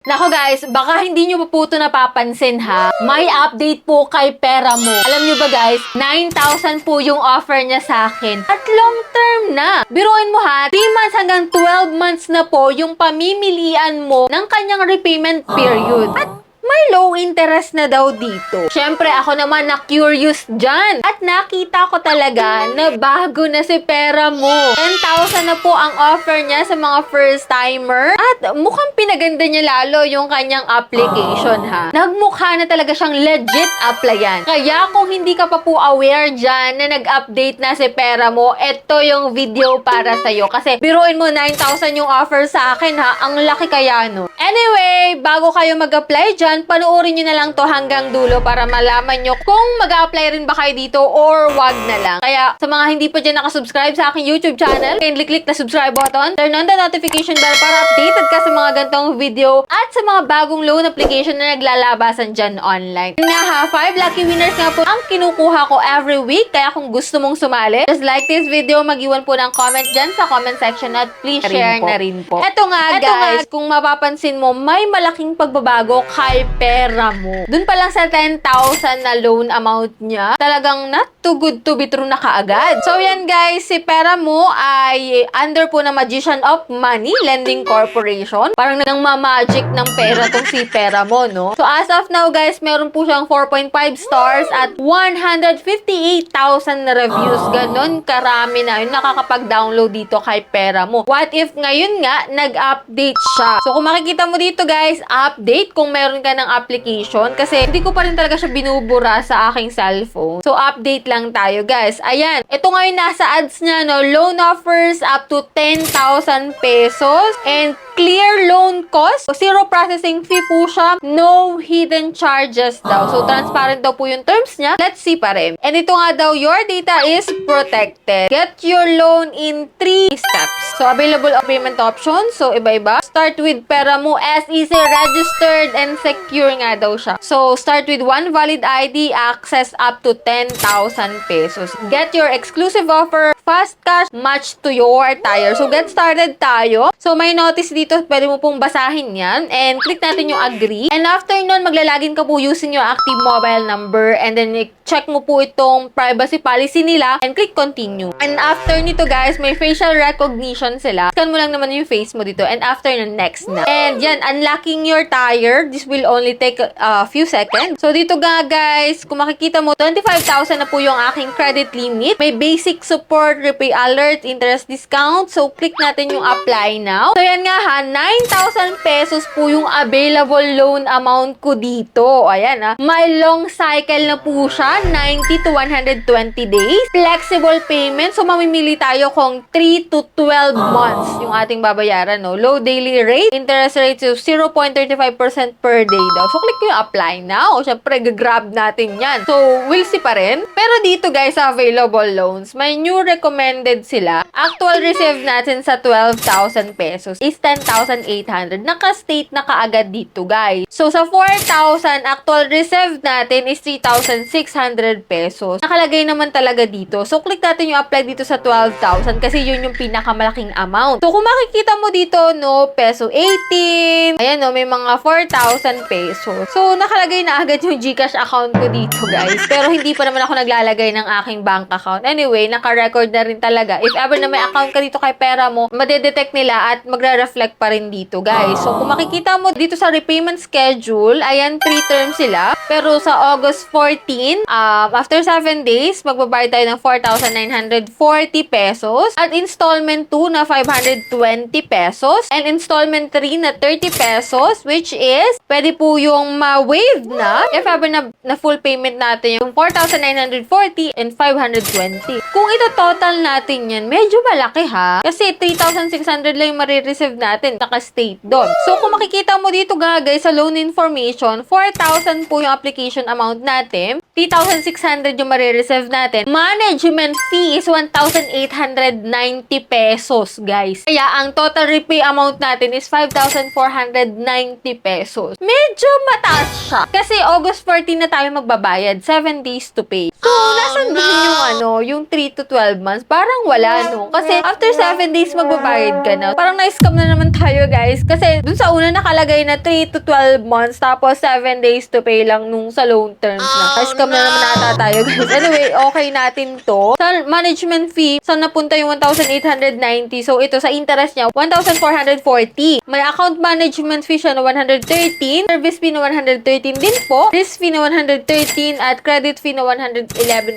Nako guys, baka hindi nyo pa po ito napapansin ha. May update po kay Pera Mo. Alam nyo ba guys, 9,000 po yung offer niya sa akin. At long term na. Biruin mo ha, 3 months hanggang 12 months na po yung pamimilian mo ng kanyang repayment period. At may low interest na daw dito. Siyempre, ako naman na-curious dyan. At nakita ko talaga na bago na si Pera Mo. 10,000 na po ang offer niya sa mga first-timer. At mukhang pinaganda niya lalo yung kanyang application ha. Nagmukha na talaga siyang legit applyan. Kaya kung hindi ka pa po aware dyan na nag-update na si Pera Mo, eto yung video para sa'yo. Kasi biruin mo 9,000 yung offer sa akin ha. Ang laki kaya no. Anyway, bago kayo mag-apply dyan, panoorin nyo na lang to hanggang dulo para malaman nyo kung mag-a-apply rin ba kayo dito or wag na lang. Kaya sa mga hindi pa dyan nakasubscribe sa aking YouTube channel, kindly click the subscribe button, turn on the notification bell para updated ka sa mga gantong video at sa mga bagong loan application na naglalabasan dyan online. Yun nga ha, 5 lucky winners nga po ang kinukuha ko every week. Kaya kung gusto mong sumali, just like this video, mag-iwan po ng comment dyan sa comment section at please share na rin po. Eto nga guys, kung mapapansin mo, may malaking pagbabago kay Pera Mo. Dun pa lang sa 10,000 na loan amount niya, talagang not too good to be true na kaagad. So yan guys, si Pera Mo ay under po na Magician of Money Lending Corporation. Parang nang magic ng pera tong si Pera Mo, no? So as of now guys, meron po siyang 4.5 stars at 158,000 na reviews. Ganon karami na yun nakakapag-download dito kay Pera Mo. What if ngayon nga, nag-update siya? So kung makikita mo dito guys, update kung meron ka ng application kasi hindi ko pa rin talaga siya binubura sa aking cellphone. So, update lang tayo, guys. Ayan. Ito ngayon nasa ads niya, no? Loan offers up to 10,000 pesos and clear loan cost. Zero processing fee po siya. No hidden charges daw. So, transparent daw po yung terms niya. Let's see pa rin. And ito nga daw, your data is protected. Get your loan in 3 steps. So, available payment options. So, iba-iba. Start with Pera Mo SEC registered and secure nga daw siya. So, start with one valid ID, access up to 10,000 pesos. Get your exclusive offer, fast cash, match to your tire. So, get started tayo. So, may notice dito, pwede mo pong basahin yan. And click natin yung agree. And after nun, maglalagin ka po using your active mobile number. And then, check mo po itong privacy policy nila and click continue. And after nito guys, may facial recognition sila. Scan mo lang naman yung face mo dito. And after nun, next na. And yan, unlocking your tire. This will only take a few seconds. So, dito nga guys, kung makikita mo, 25,000 na po yung aking credit limit. May basic support, repay alert, interest discount. So, click natin yung apply now. So, yan nga ha, 9,000 pesos po yung available loan amount ko dito. Ayan ha. May long cycle na po siya, 90 to 120 days. Flexible payment. So, mamimili tayo kung 3 to 12 months yung ating babayaran, no? Low daily rate. Interest rate of 0.35% per day daw. So, click yung apply now. Siyempre, gagrab natin yan. So, we'll see pa rin. Pero dito, guys, sa available loans, may new recommended sila. Actual receive natin sa 12,000 pesos is 10,800. Naka-state na kaagad dito, guys. So, sa 4,000, actual receive natin is 3,600 pesos. Nakalagay naman talaga dito. So, click natin yung apply dito sa 12,000 kasi yun yung pinakamalaking amount. So, kung makikita mo dito, no, peso 18. Ayan, no, may mga 4,000 pesos. So, nakalagay na agad yung GCash account ko dito, guys. Pero hindi pa naman ako naglalagay ng aking bank account. Anyway, naka-record na rin talaga. If ever na may account ka dito kay Pera Mo, madedetect nila at magre-reflect pa rin dito, guys. So, kung makikita mo dito sa repayment schedule, ayan, 3 terms sila. Pero sa August 14, after 7 days, magbabayad tayo ng 4,940 pesos. At installment 2 na 520 pesos. And installment 3 na 30 pesos, which is, pwede po yung ma-waive na if ever na full payment natin yung 4,940 and 520. Kung ito total natin yan, medyo malaki ha. Kasi 3,600 lang yung marireceive natin. Naka-state doon. So, kung makikita mo dito guys sa loan information, 4,000 po yung application amount natin. 1,600 yung marireceive natin. Management fee is 1,890 pesos, guys. Kaya ang total repay amount natin is 5,490 pesos. Medyo mataas siya. Kasi August 14 na tayo magbabayad. 7 days to pay. So, nasan din yung 3 to 12 months? Parang wala, no? Kasi after 7 days magbabayad ka na. Parang na-scam na naman tayo, guys. Kasi dun sa una nakalagay na 3 to 12 months, tapos 7 days to pay lang nung sa loan terms na. Na-scam na naman ata tayo, guys. Anyway, okay natin to. Sa management fee, saan napunta yung 1,890? So, ito sa interest niya, 1,440. May account management fee siya na 113. Service fee na 113 din po. Risk fee na 113 at credit fee na 111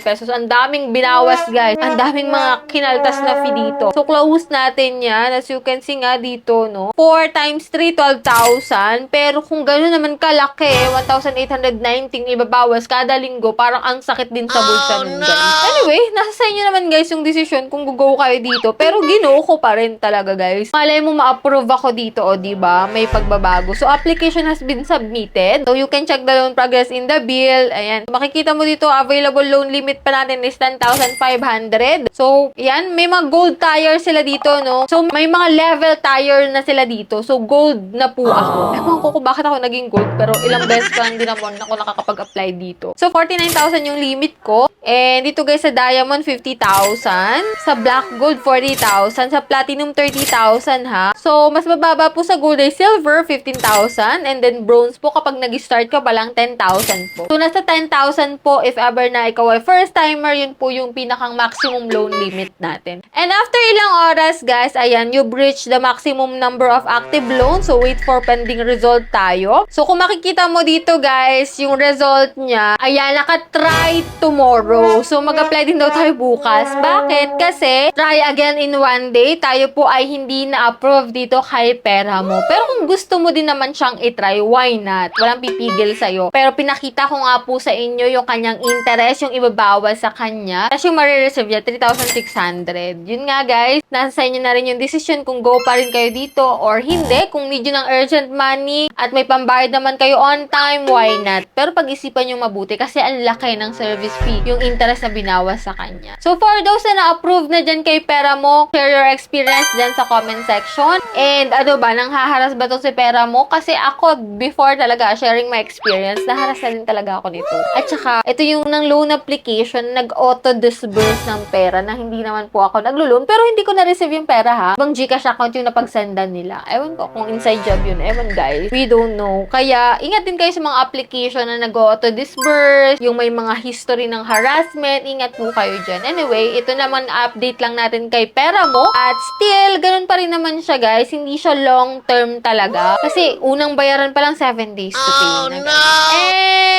pesos. Ang daming binawas, guys. Ang daming mga kinaltas na fee dito. So, close natin yan. As you can see nga dito, no? 4 times 3, 12,000. Pero kung gano'n naman kalaki, 1,819 ibabawas kada linggo, parang ang sakit din sa bulsa nun, guys. Anyway, nasa sa inyo naman, guys, yung decision kung go kayo dito. Pero ginoo ko pa rin talaga, guys. Malay mo ma-approve ako dito, o diba? May pagbabago. So, application has been submitted. So, you can check the loan progress in the bill. Ayan. Makikita mo dito, available loan limit pa natin is 10,500. So, yan. May mga gold tire sila dito, no? So, may mga level tire na sila dito. So, gold na po ako. Ewan ko kung bakit ako naging gold. Pero ilang beses ko lang din naman ako nakakapag-apply dito. So, 49,000 yung limit ko. And dito, guys, sa diamond, 50,000. Sa black gold, 40,000. Sa platinum, 30,000, ha? So, mas mababa po sa gold ay silver, 15,000. And then bronze po, kapag nag-start ka pa lang, 10,000 po. So, nasa 10,000 po, if ever na ikaw ay first timer, yun po yung pinakang maximum loan limit natin. And after ilang oras, guys, ayan, you've reached the maximum number of active loans. So, wait for pending result tayo. So, kung makikita mo dito, guys, yung result niya, ayan, naka-try tomorrow. So, mag-apply din daw tayo bukas. Bakit? Kasi, try again in one day, tayo po ay hindi na-approve dito kay Peramo. Pero kung gusto mo din naman siyang itry, why not? Walang pipigil sa'yo. Pero pinakita ko nga po sa inyo yung kanyang interest, yung ibabawas sa kanya. Tapos yung marireceive niya, 3,600. Yun nga, guys. Nasa sa inyo na rin yung decision kung go pa rin kayo dito or hindi. Kung need nyo ng urgent money at may pambayad naman kayo on time, why not? Pero pag-isipan nyo mabuti kasi ang laki ng service fee, yung interest na binawas sa kanya. So, for those na na-approve na dyan kay Peramo, share your experience dyan sa comment section. And ano ba, nanghaharas ba to si Peramo? Kasi ako, before talaga, sharing my experience, naharas na din talaga ako nito. At saka, ito yung ng loan application, nag-auto-disburse ng pera na hindi naman po ako naglo-loan. Pero hindi ko na-receive yung pera, ha? Ibang Gcash account yung napagsendan nila. Ewan ko kung inside job yun. Ewan, guys. We don't know. Kaya, ingat din kayo sa mga application na nag-auto-disburse, yung may mga history ng harassment. Ingat po kayo dyan. Anyway, ito naman update lang natin kay Peramo. At still, ganun pa rin naman siya, guys. Hindi siya long-term talaga. Kasi, unang bayaran pa lang 7 days to pay na, guys.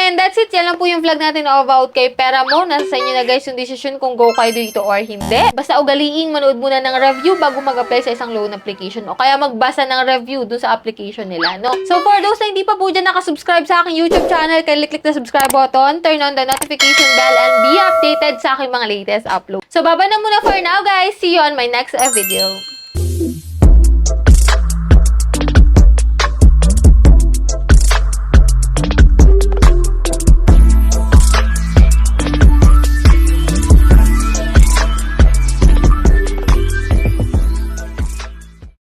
And that's it. Yan lang po yung vlog natin about kay Peramo. Nasa sa inyo na, guys, yung decision kung go kayo dito or hindi. Basta ugaliing manood muna ng review bago mag-apply sa isang loan application. O kaya magbasa ng review dun sa application nila, no? So, for those na hindi pa po dyan nakasubscribe sa aking YouTube channel, click the subscribe button, turn on the notification bell, and be updated sa aking mga latest upload. So, baba na muna for now, guys. See you on my next video.